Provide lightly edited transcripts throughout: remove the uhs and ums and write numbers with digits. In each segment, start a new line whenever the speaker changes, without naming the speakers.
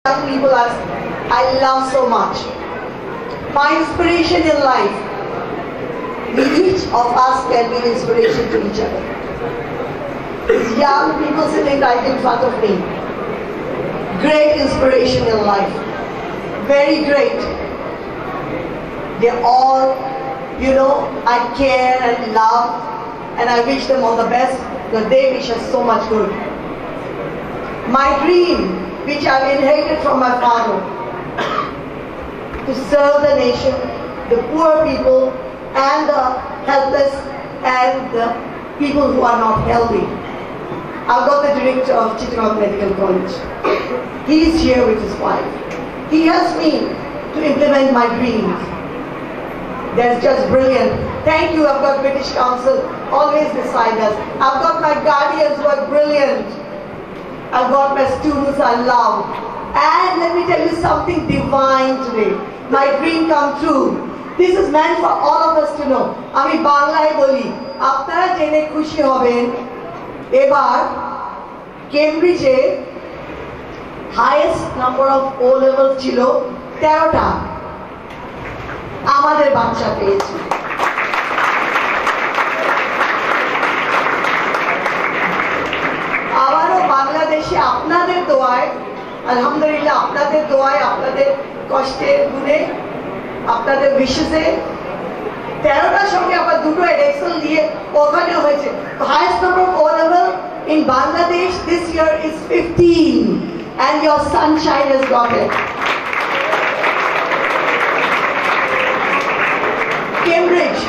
young people I love so much. My inspiration in life. Each of us can be an inspiration to each other. These young people sitting right in front of me. Great inspiration in life. Very great. They're all, I care and love, and I wish them all the best, because they wish us so much good. My dream, which I've inherited from my father, to serve the nation, the poor people, and the helpless, and the people who are not healthy. I've got the director of Chittagong Medical College. He is here with his wife. He helps me to implement my dreams. That's just brilliant. Thank you. I've got British Council always beside us. I've got my guardians who are brilliant. I've got my students I love. And let me tell you something divine today. My dream come true. This is meant for all of us to know. আমি বাংলায় বলি, আপনারা জেনে খুশি হবেন, এবার কেমব্রিজে highest number of O level ছিল 13টা আমাদের বাচ্চা পেয়েছে। আবারও বাংলাদেশে আপনাদের দোয়ায়, আলহামদুলিল্লাহ আপনাদের দোয়ায়, আপনাদের কষ্টের গুণে, আপনাদের উইশেসে 13টার সঙ্গে আবার দুটো এডেক্সেল দিয়ে ওখানে হয়েছে। Highest number of O level in Bangladesh this year is 15, and your sunshine has got it. Cambridge,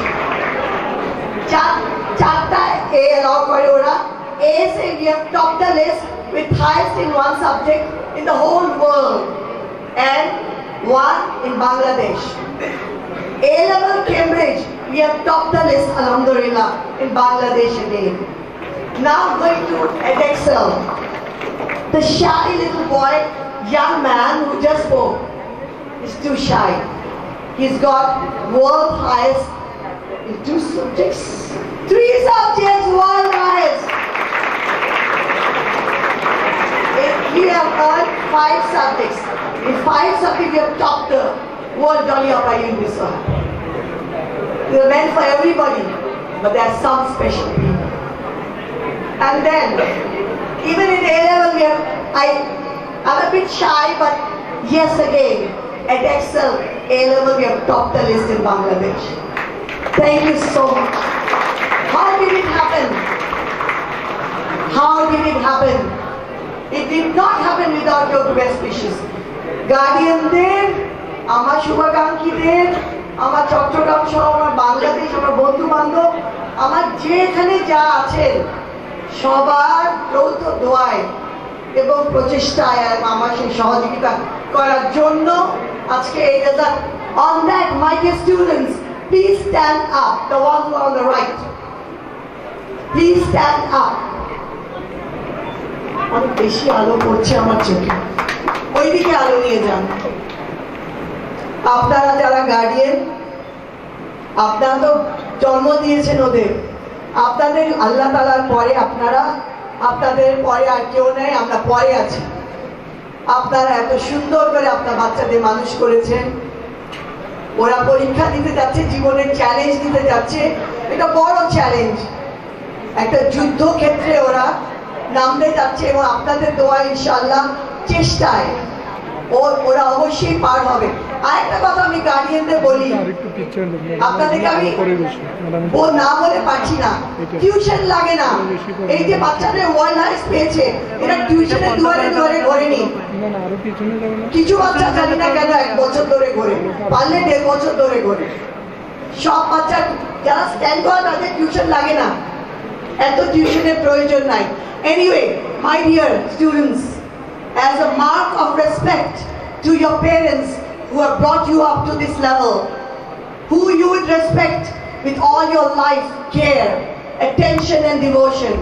চারটা A allow করে ওরা। A say we have topped the list with highest in one subject in the whole world, and one in Bangladesh. A level Cambridge, we have topped the list, alhamdulillah, in Bangladesh again. Now going to Edexcel. The shy little boy, young man who just spoke, is too shy. He's got world highest in 2 subjects. 3 subjects, world highest. We have earned 5 subjects. In 5 subjects, we have topped the world Dolly Upper University. They're meant for everybody, but there are some special people. And then, even in A level, I'm a bit shy, but yes, again, at Excel A level, we have topped the list in Bangladesh. Thank you so much. How did it happen? How did it happen? It did not happen without your best wishes. গার্ডিয়ানদের, আমার শুভাকাঙ্ক্ষীদের, আমার চট্টগ্রাম সহ আমার বাংলাদেশ, আমার বন্ধু বান্ধব, আমার যেখানে যা আছেন সবার যৌথ দোয়ায় এবং প্রচেষ্টায় আমার সেই সহযোগিতা করার জন্য আজকে এই result. On that, my dear students, please stand up. The ones who are on the right, please stand up. অনেক বেশি আলো পড়ছে আমার চোখে, ওইদিকে আলো নিয়ে যান। আপনারা যারা গার্ডিয়ান, আপনারা তো জন্ম দিয়েছেন ওদের, আপনাদের আল্লাহ তাআলার পরে আপনাদের পরে আর কেউ নেই, আমরা পরে আছি। আপনারা এত সুন্দর করে আপনার বাচ্চাদের মানুষ করেছেন। ওরা পরীক্ষা দিতে যাচ্ছে, জীবনের চ্যালেঞ্জ দিতে যাচ্ছে, এটা বড় চ্যালেঞ্জ। একটা যুদ্ধক্ষেত্রে ওরা নামতে যাচ্ছে, এবং আপনাদের দোয়া ইনশাআল্লাহ চেষ্টায় ওরা অবশ্যই পার হবে। আরেকটা কথা আমি গার্ডিয়ানদের বলি, আপনাদেরকে আমি না বলে পারছি না, টিউশন লাগে না। এই যে বাচ্চাদের ওয়ার্ল্ড হাইস্ট পেয়েছে, এরা টিউশনের দুয়ারে দুয়ারে ঘোরেনি। কিছু বাচ্চা জানি না কেন 1 বছর ধরে ঘোরে, পারলে 1.5 বছর ধরে ঘোরে। সব বাচ্চা যারা স্ট্যান্ড করে তাদের টিউশন লাগে না, এত টিউশনের প্রয়োজন নাই। Anyway, my dear students, as a mark of respect to your parents who have brought you up to this level, who you would respect with all your life, care, attention and devotion,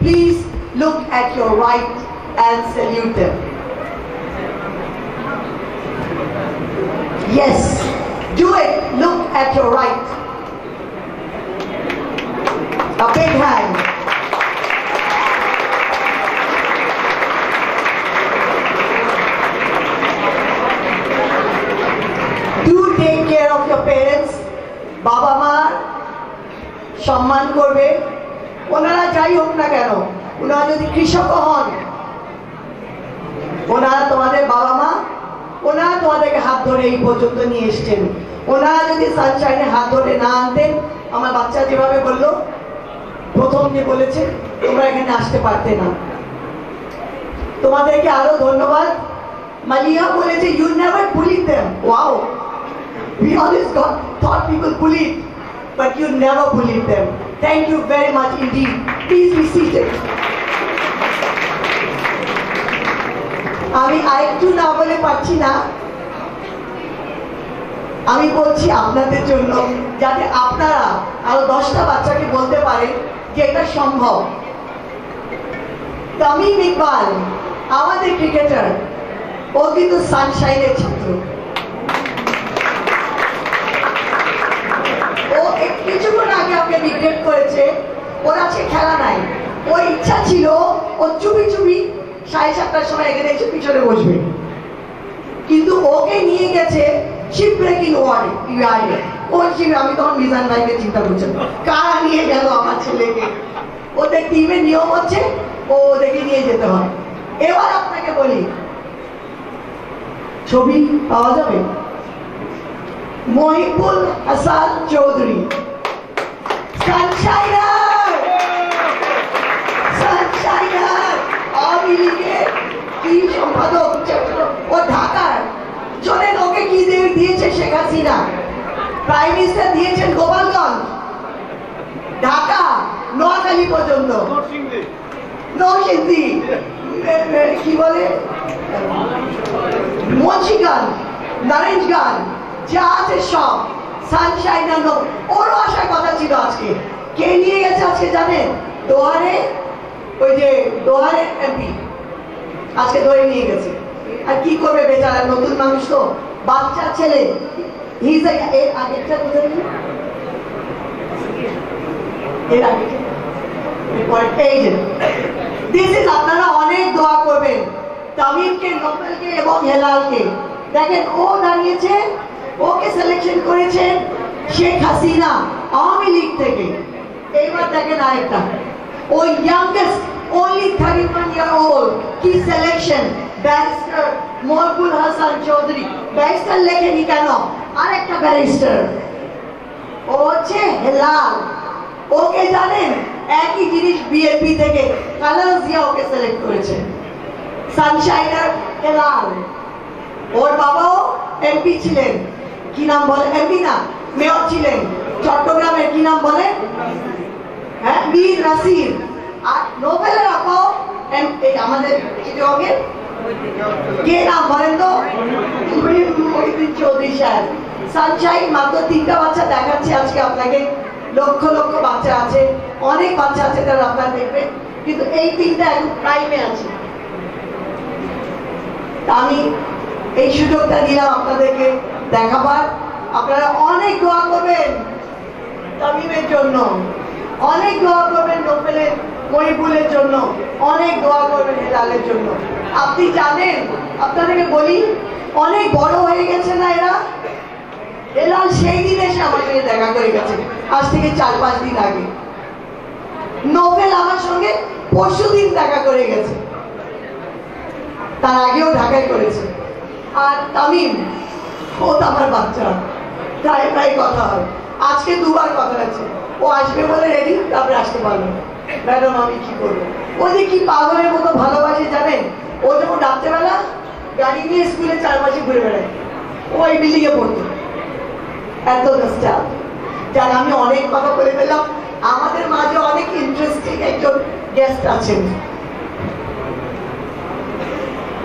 please look at your right and salute them. Yes, do it. Look at your right. A big hand. of your parents, বাবা মা সম্মান করবে। ওনারা যাই হোক না কেন, ওনারা যদি কৃষক হন, ওনারা তোমাদের বাবা মা, ওনারা তোমাদেরকে হাত ধরে এই পর্যন্ত নিয়ে এসছেন। ওনারা যদি সানশাইনে হাত ধরে না আনতেন, আমার বাচ্চা যেভাবে বললো, প্রথম যে বলেছে তোমরা এখানে আসতে পারতে না। তোমাদেরকে আরো ধন্যবাদ। মালিয়া বলেছে you never bullied them. Wow, we always thought people bullied, but you never bullied them. Thank you very much indeed. Please be seated. আমি আরেকটু না বলে পারছি না, আমি বলছি আপনাদের জন্য, যাতে আপনারা আরো 10টা বাচ্চাকে বলতে পারেন যে এটা সম্ভব। তামিম ইকবাল আমাদের ক্রিকেটার, ও কিন্তু সানশাইনের ছাত্র। ও কিছুক্ষণ আগে ওকে রিগ্রেট করেছে, ওর আজকে খেলা নাই। ওর ইচ্ছা ছিল ও চুপি চুপি 7:30টার সময় এখানে এসে পিছনে বসবে, কিন্তু ওকে নিয়ে গেছে শিপ ব্রেকিং ওয়ার্ডে। ওর শিপ, আমি তখন মিজান ভাইকে চিন্তা করছেন কারা নিয়ে গেল আমার ছেলেকে। ওদের টিমের নিয়ম হচ্ছে ও ওদেরকে নিয়ে যেতে হয়। এবার আপনাকে বলি, ছবি পাওয়া যাবে? মহিবুল হাসান চৌধুরী, সানশাইনার, আওয়ামী লীগের কি সম্পাদক, ও ঢাকার। শোনেন ওকে কি দিয়েছে শেখ হাসিনা, প্রাইম মিনিস্টার দিয়েছেন গোপালগঞ্জ, ঢাকা, নোয়াখালী পর্যন্ত, নরসিংদী, কি বলে মুন্সিগঞ্জ, নারায়ণগঞ্জ, যা আছে সব সানশাইনার। ওরও আসার কথা ছিল আজকে। কে নিয়ে গেছে আজকে জানেন? দোহারে, ওই যে দোহারের এমপি আজকে ধরে নিয়ে গেছে। আর কি করবে বেচারা, নতুন মানুষ তো, বাচ্চা ছেলে। এর আগেরটা কোথায়? এর আগে আপনারা অনেক দোয়া করবেন তামিমকে, নোবেলকে এবং হেলালকে। দেখেন ও দাঁড়িয়েছে, ওকে সিলেকশন করেছেন শেখ হাসিনা আওয়ামী লীগ থেকে। এইবার দেখেন আরেকটা, ও ইয়াংগেস্ট only 31 year old কি selection, barrister Mohibul Hasan Chowdhury. Barrister লেখেনি কেন? আরেকটা ব্যারিস্টার, ও হচ্ছে হেলাল। ওকে জানেন একই জিনিস বিএনপি থেকে খালেদা জিয়া ওকে সিলেক্ট করেছে। সানশাইনার হেলাল, ওর বাবাও এমপি ছিলেন, কি নাম বলে, এমপি না মেয়র ছিলেন চট্টগ্রামের, কি নাম বলে, হ্যাঁ মীর নাসির। আর নোবেলের আপাও আমাদের চিটগঙ্গের কে নাম বলেন তো, মহিউদ্দিন চৌধুরী সাহেব। সানশাইন মাত্র 3টা বাচ্চা দেখাচ্ছে আজকে আপনাকে, লক্ষ লক্ষ বাচ্চা আছে, অনেক বাচ্চা আছে যারা আপনারা দেখবেন, কিন্তু এই 3টা এখন প্রাইমে আছে। আমি এই সুযোগটা দিলাম আপনাদেরকে দেখাবার। আপনারা অনেক দোয়া করবেন তামিমের জন্য, অনেক দোয়া করবেন নোবেলের, মহিবুলের জন্য, অনেক দোয়া করবেন হেলালের জন্য। আপনি জানেন, আপনাদেরকে বলি, অনেক বড় হয়ে গেছে না এরা। হেলাল সেই দিন এসে আমার সঙ্গে দেখা করে গেছে, আজ থেকে 4-5 দিন আগে। নোবেল আমার সঙ্গে পরশুদিন দেখা করে গেছে, তার আগেও ঢাকায় করেছে। আর তামিম, ও তো আমার বাচ্চা, প্রায় প্রায় কথা হয়, আজকে 2বার কথা হয়েছে। ও আসবে বলে রেডি, তারপরে আসতে পারলো না। ম্যাডাম আমি কি করবো? ও যে কি পাগলের মতো ভালোবাসে জানেন। ও যখন রাত্রেবেলা গাড়ি নিয়ে স্কুলে 4 মাসে ঘুরে বেড়ায়, ও এই বিল্ডিং এ পড়তো, এত স্টাফ। যার আমি অনেক কথা বলে ফেললাম, আমাদের মাঝে অনেক ইন্টারেস্টিং একজন গেস্ট আছেন,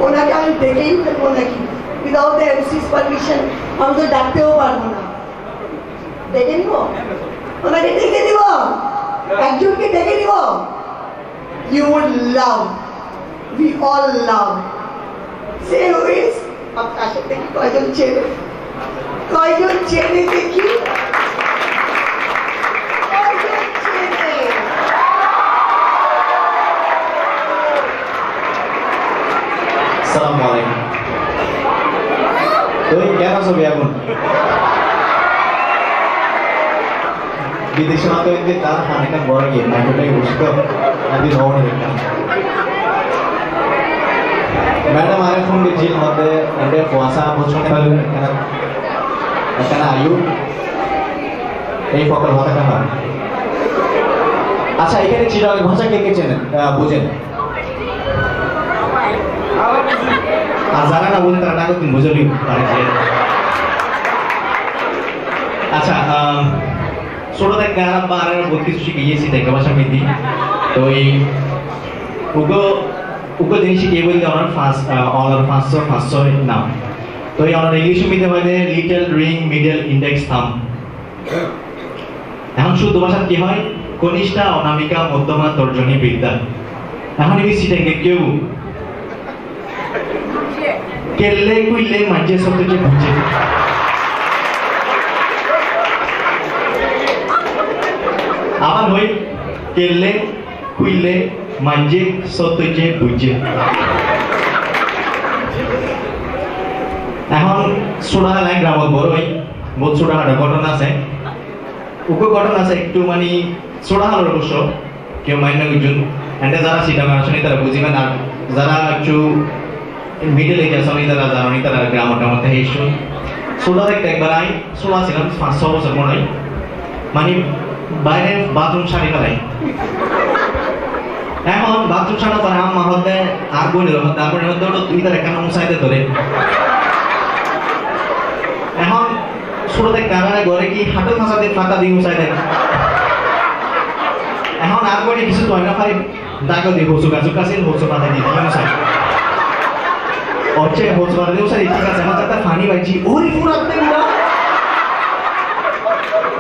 ওনাকে আমি ডেকেই ফেলবো নাকি, উইদাউট দ্য এমসি's পারমিশন আমি তো ডাকতেও পারবো না। ডেকে নিব, ওনাকে ডেকে দিব, একজনকে ডেকে দিব। You would love, we all love. Say who is? আপনার সাথে দেখি কয়জন ছেলে, কয়জন ছেলে দেখি, কয়জন ছেলে।
আসসালামু আলাইকুম। তুই কেন ছবি এখন বিদেশে মাত্র যে তার হানিকান বড় গিয়ে নাইটটাই বসতো আদি নবনে দেখতাম ম্যাডাম আরে ফোন দিচ্ছি মধ্যে এতে পুয়াশা বছর এখানে আয়ু এই ফকর ভাষা কেন আচ্ছা এখানে চিরাগ ভাষা কে কে চেনেন বুঝেন আর যারা না বুঝেন তারা না বুঝলি আচ্ছা ছোট থেকে গান বা আর বহুত কিছু শিখে গিয়েছি দেখা ভাষা মিদি তো এই উগো জিনিস শিখিয়ে বলতে আমার ফার্স্ট অনার 500 নাম তো এই অনার ইংলিশ মিডিয়াম মানে লিটল রিং মিডল ইন্ডেক্স থাম এখন শুদ্ধ ভাষা কি হয় কনিষ্ঠা অনামিকা মধ্যমা তর্জনী বিদ্যা এখন এই সিটে কেউ কেলে কুইলে মাঝে সবচেয়ে বুঝে আবার হই কেলে কুইলে মাঝে সবচেয়ে বুঝে এখন ছোড়া লাইন গ্রামত বড় হই বহুত ছোড়া হাড় ঘটনা আছে উকো ঘটনা আছে একটু মানে ছোড়া হাড় অবশ্য কেউ মাইন্ড বুঝুন এন্ড যারা সিটা আসলে তারা বুঝিবেন আর যারা একটু মিডল এজ আসলে তারা জানি তারা গ্রামটার মধ্যে এসো ছোড়া দেখতে একবার আই ছোড়া ছিলাম 5-6 বছর মনে হয় মানে বাইরে বাথরুম ছাড়ি ফেলাই এখন বাথরুম ছাড়া পরে আম্মা হতে আর বোনের মধ্যে আর বোনের মধ্যে তুই তার এখানে মুসাইতে ধরে এখন ছোটতে কানারে ঘরে কি হাঁটু ফাঁসা দিয়ে ফাঁকা দিয়ে মুসাই দেয় এখন আর বোনে কিছু তয় না পাই দাগো দিয়ে হোসু গাছু কাছে হোসু পাতা দিয়ে মুসাই হচ্ছে হোসু পাতা দিয়ে মুসাই ঠিক আছে এখন একটা ফানি পাইছি ওরে ফুরাতে গুড়া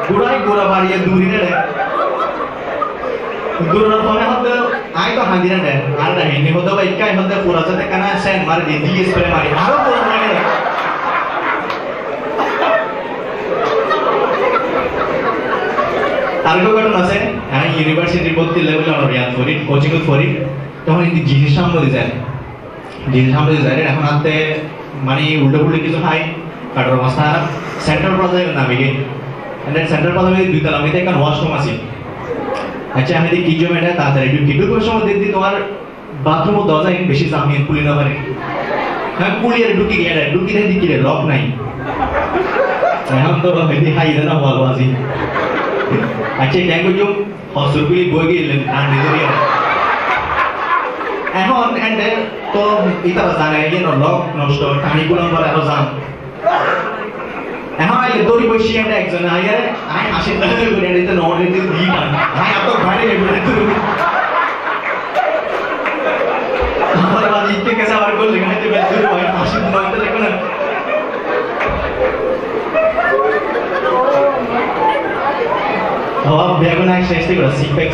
গুড়াই গুড়া বাড়িয়ে দূরিনে রে গুড়ার ফোনে হতে আই তো হাঁদিনে রে আর না হিনি হতে বা ইকাই হতে ফুরাতে কানা সেন মারি দিয়ে দিয়ে স্প্রে মারি আরো পুরো মারি আরেকটা ঘটনা আছে আমি ইউনিভার্সিটির ভর্তি লেভেলে আমরা রিয়াদ করি কোচিং করি তখন এই জিনিস সামনে যায় এখন হাতে মানে উল্টো পুল্টো কিছু খাই কাটার অবস্থা সেন্ট্রাল প্লাজা নামিগে সেন্ট্রাল প্লাজা দুই তলা আমি একটা ওয়াশরুম আছে আচ্ছা আমি দেখি কি জমে এটা তাড়াতাড়ি কিন্তু কোন সময় দেখি তোমার বাথরুম দরজা বেশি জামিয়ে খুলি না পারে হ্যাঁ কুলিয়ে ঢুকি দেখি কি রে লক নাই এখন তো হেদি হাই না বলবাজি আচ্ছা দেখো যে হসপিটালে বই গেলেন আর নিজেই এখন এন্ড তো এটা জানা গিয়ে লক নষ্ট টানিগুলো পরে আরো যান এখন আইলে দড়ি বসি একটা একজন আইয়ারে আই হাসি তাহলে করে দিতে নড়ে দিতে দি না আই এত বাইরে বের করে আমার বাড়ি থেকে কেসা বার করলে গাইতে বের করে ভাই হাসি নড়তে দেখো না হওয়া বেগুন এক শেষ থেকে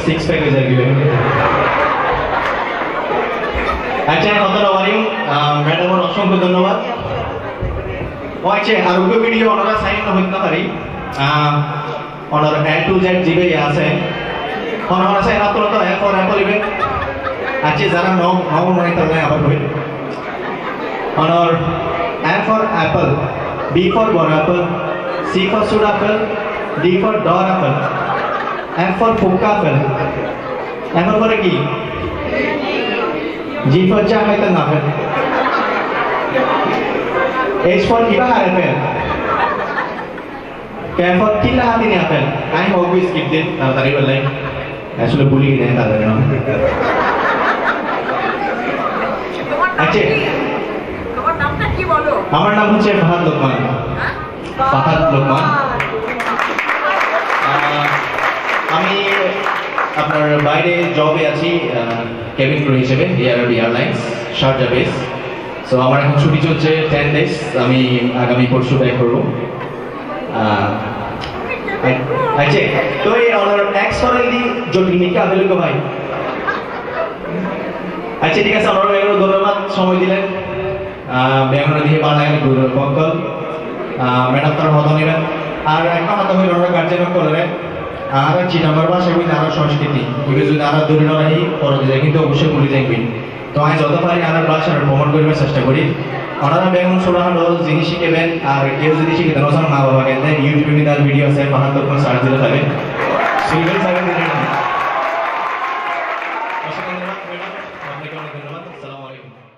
সিক্স প্যাক হয়ে যায় আচ্ছা কতটা ওয়ারিং ম্যাডামের অসংখ্য ধন্যবাদ ওইছে আর ওকে ভিডিও ওনারা সাইন হইতে পারি ওনার A to Z জিবে আছে ওনারা আছে না তো এ ফর অ্যাপল ইভেন্ট আচ্ছা যারা নাও মনে তাহলে আবার হই ওনার A for apple B for bor apple C for sud apple D for dor apple F for poka apple এখন পরে কি G for Jamaican apple H for Ibaha apple K for Tilahatini apple I hope we skipped it tari bollai আসলে ভুলি গেলেন তাদের আচ্ছা
তোমার নামটা কি বলো
আমার নাম হচ্ছে ফাহাদ লোকমান আমি আপনার বাইরে জবে আছি কেবিন ক্রু হিসেবে ARB airlines Sharjah base so আমার এখন ছুটি চলছে 10 ডেজ আমি আগামী পরশু ব্যাক করব আচ্ছা তো এই অনার এক্সটর্নালি জটিলনিকা আবেল কো ভাই আচ্ছা ঠিক আছে আপনারা এগুলো ধন্যবাদ সময় দিলেন ব্যায়ামটা দিয়ে বানায় গুরু পঙ্কল ম্যাডাম তার হতো নেবেন আর একটা হতো হয়ে ওরা কার্যক্রম করবেন আর চিটাঙ্গর ভাষা এবং আর সংস্কৃতি এগুলো যদি আর দূরে নয় পরে যায় কিন্তু অবশ্যই ভুলে দেখবেন তো আমি যত পারি আর ভাষা প্রমোট করবার চেষ্টা করি ওনারা বেগুন ছোড়া হলো জিনিস শিখেবেন আর কেউ যদি শিখে দেন মা বাবাকে ইউটিউবে তার ভিডিও আছে বাহাত্তর সার্চ দিলে থাকবেন সিভিল সার্ভিস অসংখ্য ধন্যবাদ ম্যাডাম, আপনাকে অনেক ধন্যবাদ। আসসালামু আলাইকুম।